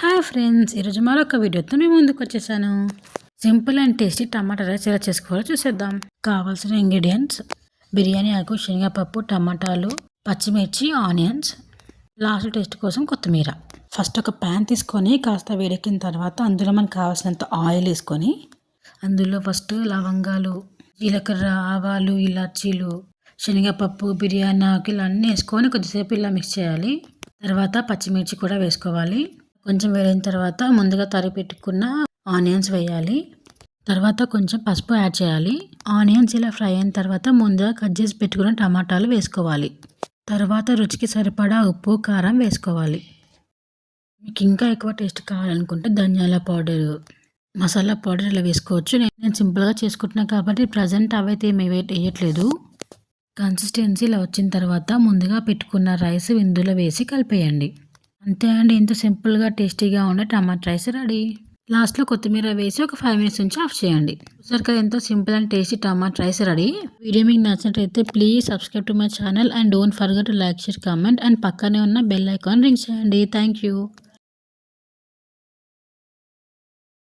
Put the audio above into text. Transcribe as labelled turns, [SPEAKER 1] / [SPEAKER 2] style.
[SPEAKER 1] Hi friends, ఈరోజు మరొక వీడియోతో నేను ముందుకు వచ్చేసాను. Simple and tasty tomato rice ఎలా చేసుకోవాలో చూసేద్దాం. కావాల్సిన ఇంగ్రీడియంట్స్: బిర్యానీ ఆకు, శనగపప్పు, టమాటాలు, పచ్చిమిర్చి, ఆనియన్స్, లాస్ట్ టేస్ట్ కోసం కొత్తిమీర. ఫస్ట్ ఒక ప్యాన్ తీసుకొని కాస్త వేడెక్కిన తర్వాత అందులో మనకు కావాల్సినంత ఆయిల్ వేసుకొని అందులో ఫస్ట్ లవంగాలు, జీలకర్ర, ఆవాలు, ఇలాచీలు, శనగపప్పు, బిర్యానీ ఆకు ఇలా అన్నీ వేసుకొని కొద్దిసేపు ఇలా మిక్స్ చేయాలి. తర్వాత పచ్చిమిర్చి కూడా వేసుకోవాలి. కొంచెం వేడిన తర్వాత ముందుగా తరిగి పెట్టుకున్న ఆనియన్స్ వేయాలి. తర్వాత కొంచెం పసుపు యాడ్ చేయాలి. ఆనియన్స్ ఇలా ఫ్రై అయిన తర్వాత ముందుగా కట్ చేసి పెట్టుకున్న టమాటాలు వేసుకోవాలి. తర్వాత రుచికి సరిపడా ఉప్పు, కారం వేసుకోవాలి. మీకు ఇంకా ఎక్కువ టేస్ట్ కావాలనుకుంటే ధనియాల పౌడరు, మసాలా పౌడర్ ఇలా వేసుకోవచ్చు. నేను సింపుల్గా చేసుకుంటున్నాను కాబట్టి ప్రజెంట్ అవైతే ఏమి వేయట్లేదు. కన్సిస్టెన్సీ ఇలా వచ్చిన తర్వాత ముందుగా పెట్టుకున్న రైస్ ఇందులో వేసి కలిపేయండి. అంతే అండి, ఇంత సింపుల్గా టేస్టీగా ఉండే టమాటా రైస్ రెడీ. లాస్ట్లో కొత్తిమీర వేసి ఒక 5 మినిట్స్ నుంచి ఆఫ్ చేయండి. చూసారు కదా, ఎంతో simple and tasty tomato rice ready. Video మీకు నచ్చినట్లయితే please subscribe to my channel and don't forget to like, share, comment and పక్కనే ఉన్న బెల్ ఐకాన్ రింగ్ చేయండి. Thank you.